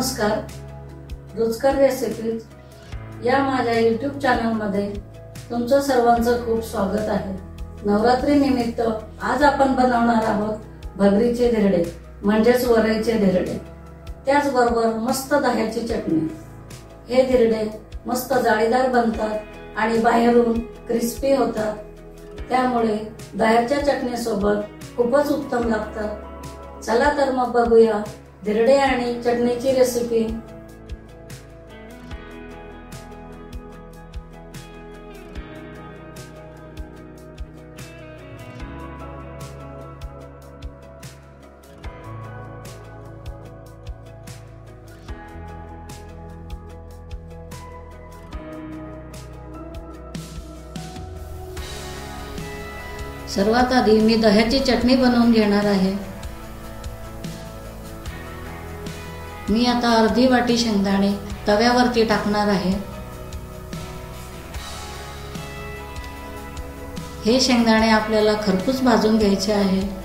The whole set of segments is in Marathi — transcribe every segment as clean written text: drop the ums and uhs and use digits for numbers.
नमस्कार, रुचकर रेसिपीज या माझ्या YouTube चॅनलमध्ये तुमचं सर्वांचं खूप स्वागत आहे। नवरात्री निमित्त आज आपण बनवणार आहोत भगरीचे धिरडे म्हणजेच वरईचे धिरडे। त्याचबरोबर मस्त दह्याची चटणी। हे धिरडे मस्त जाळीदार बनतात आणि बाहेरून क्रिस्पी होतात, त्यामुळे दह्याच्या चटणीसोबत खूपच उत्तम लागतात। चला तर मग बघूया धिरडे आणि चटणीची रेसिपी। सर्वात आधी मी दह्याची चटणी बनवून घेणार आहे। मी आता अर्धी वाटी शेंगदाणे तव्यावरती टाकणार आहे। हे शेंगदाणे आपल्याला खरपूस भाजून घ्यायचे आहे।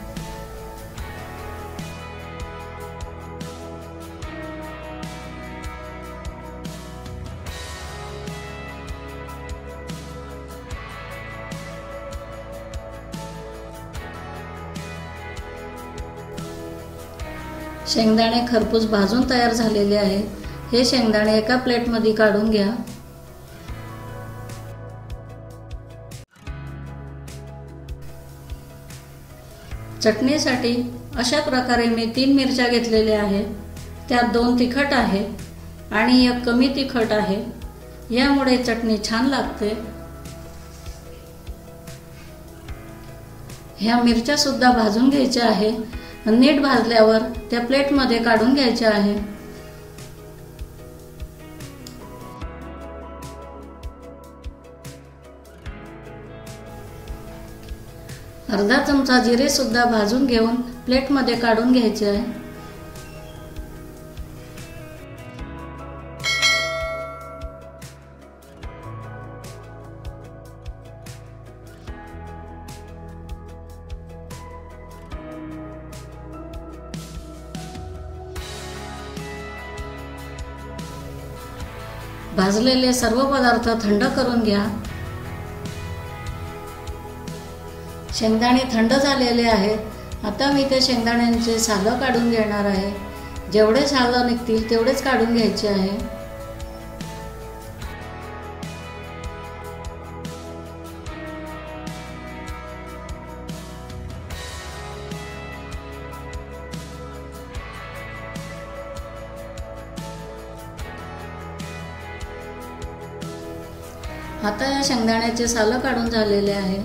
शेंगदाणे खरपूस भाजून तयार झालेले आहे। हे शेंगदाणे एका प्लेटमध्ये काढून घ्या। चटणीसाठी अशा प्रकारे मी 3 मिरच्या घेतलेल्या आहेत। त्यात 2 तिखट आहे आणि 1 कमी तिखट आहे। यामुळे चटणी छान लागते। ह्या मिरच्या सुद्धा भाजून घ्यायच्या आहे। नीट भाजल्यावर त्या प्लेटमध्ये काढून घ्यायच्या आहे। अर्धा चमचा जिरे सुद्धा भाजून घेऊन प्लेटमध्ये काढून घ्यायचे आहे। भाजलेले सर्व पदार्थ थंड करून घ्या। शेंगदाणे थंड झालेले आहेत। आता मी ते शेंगदाण्यांचे सालं काढून घेणार आहे। जेवढे सालं निघतील तेवढेच काढून घ्यायचे आहे। आता या शेंगदाण्याचे सालं काढून झालेले आहे।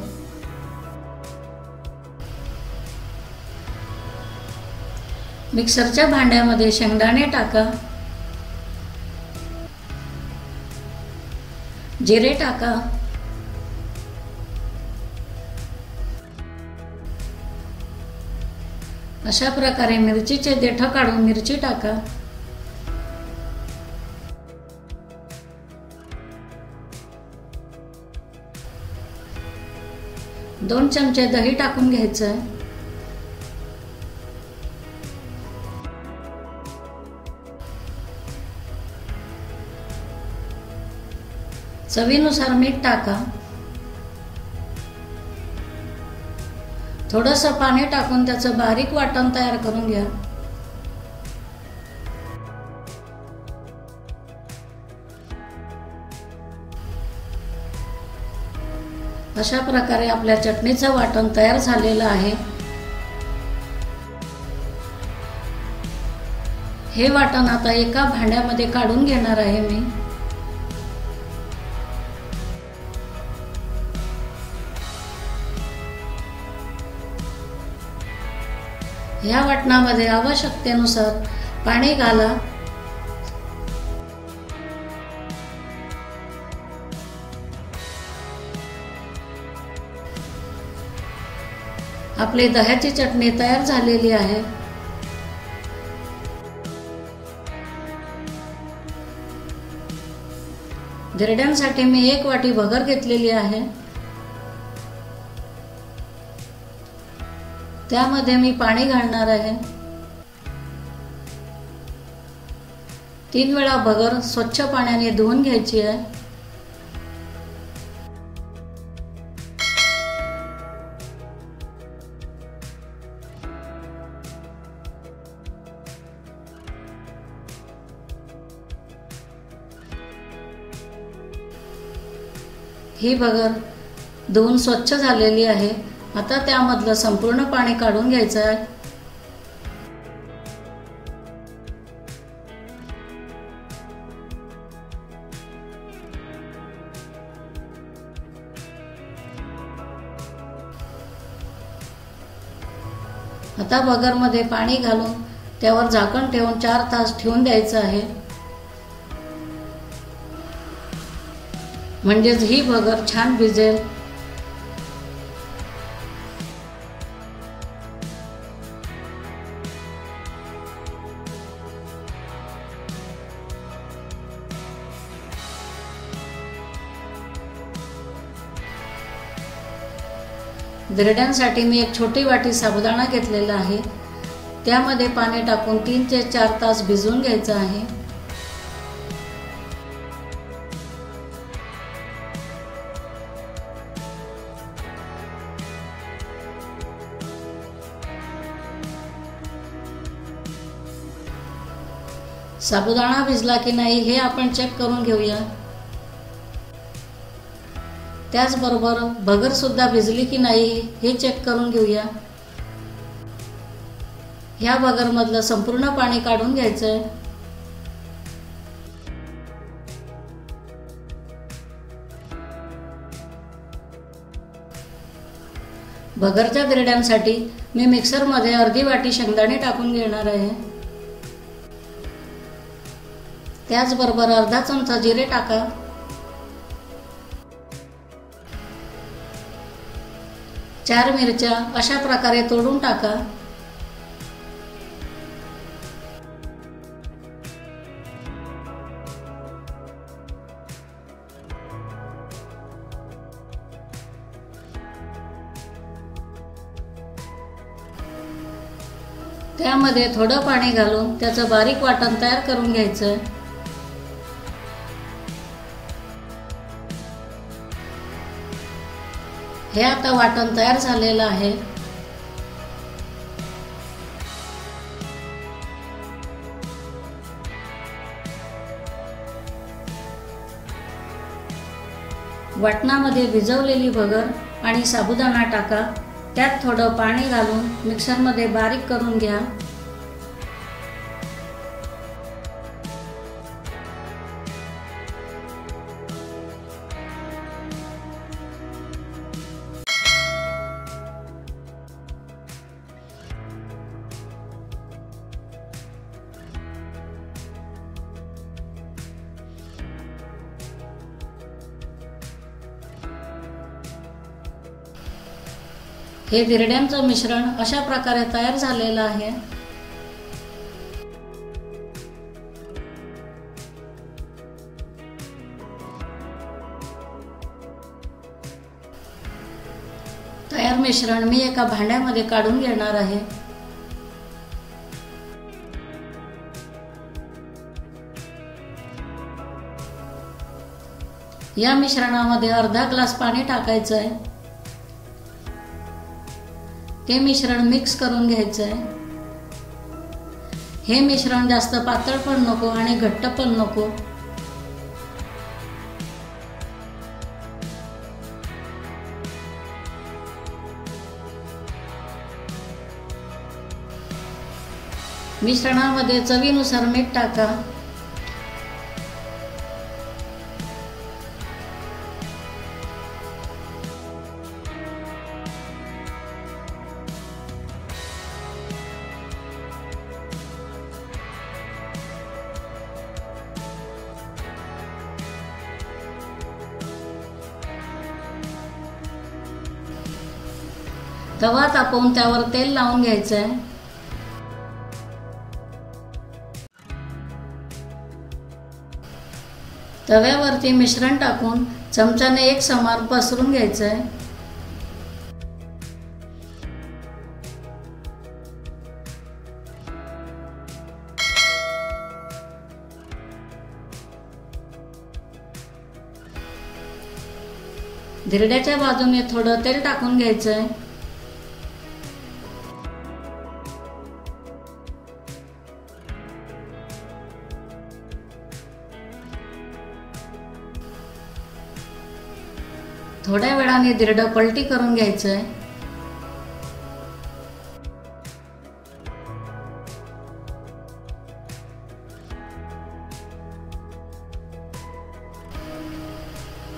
मिक्सरच्या भांड्यामध्ये शेंगदाणे टाका, जिरे टाका, अशा प्रकारे मिरचीचे देठ काढून मिरची टाका। दोन चमचे दही टाकून घ्यायचं। चवीनुसार मीठ टाका। थोडंसं पाणी टाकून त्याचं बारीक वाटण तयार करून घ्या। अशा प्रकारे आपल्या चटणीचं वाटण तयार झालेलं आहे। हे वाटण आता एका भांड्यामध्ये काढून घेणार आहे मी। या वाटणामध्ये आवश्यकतेनुसार पाणी घाला। आपली दह्याची चटणी तयार झालेली आहे। धिरड्यांसाठी मी 1 वाटी भगर घेतलेली आहे। त्यामध्ये मी पाणी घालणार आहे। 3 वेळा भगर स्वच्छ पाण्याने धुवून घ्यायची आहे। ही भगर धुवून स्वच्छ झालेली आहे। आता त्यामधलं संपूर्ण पाणी काढून घ्यायचं आहे। आता भगरमध्ये पाणी घालून त्यावर झाकण ठेवून 4 तास ठेवून द्यायचं आहे, म्हणजेच ही भगर छान भिजेल। धिरड्यांसाठी मी एक छोटी वाटी साबुदाणा घेतलेला आहे। त्यामध्ये पाणी टाकून 3 ते 4 तास भिजवून घ्यायचं आहे। साबुदाणा भिजला की नाही हे आपण चेक करून घेऊया। त्याचबरोबर भगर सुद्धा भिजली की नाही हे चेक करून घेऊया। ह्या भगरमधलं संपूर्ण पाणी काढून घ्यायचं आहे। भगरच्या धिरड्यांसाठी मी मिक्सरमध्ये अर्धी वाटी शेंगदाणे टाकून घेणार आहे। त्याचबरोबर अर्धा चमचा जिरे टाका। चार मिरच्या अशा प्रकारे तोडून टाका। त्यामध्ये थोडं पाणी घालून त्याचं बारीक वाटण तयार करून घ्यायचं। हे आता वाटण तयार झालेलं आहे। वाटणामध्ये भिजवलेली भगर आणि साबुदाणा टाका। त्यात थोडं पाणी घालून मिक्सरमध्ये बारीक करून घ्या। हे धिरड्यांचं मिश्रण अशा प्रकारे तयार झालेलं आहे। तयार मिश्रण मी एका भांड्यामध्ये काढून घेणार आहे। या मिश्रणामध्ये अर्धा ग्लास पाणी टाकायचं आहे। हे मिश्रण मिक्स करून घ्यायचं आहे। हे मिश्रण जास्त पातळ पण नको आणि घट्ट पण नको। मिश्रणामध्ये चवीनुसार मीठ टाका। तवा तापवून त्यावर तेल लावून घ्यायचं आहे। तव्यावरती मिश्रण टाकून चमच्याने एक समान पसरून घ्यायचं आहे। धिरड्याच्या बाजूने थोडं तेल टाकून घ्यायचंय। थोड्या वेळाने धिरडं पलटी करून घ्यायचंय।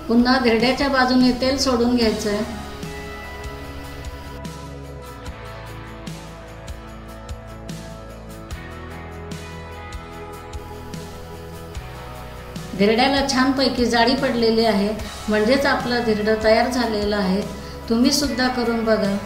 पुन्हा धिरड्याच्या बाजूने तेल सोडून घ्यायचंय। धिरड्याला छानपैकी जाळी पडलेली आहे, म्हणजेच आपलं धिरडं तयार झालेलं आहे। तुम्ही सुद्धा करून बघा।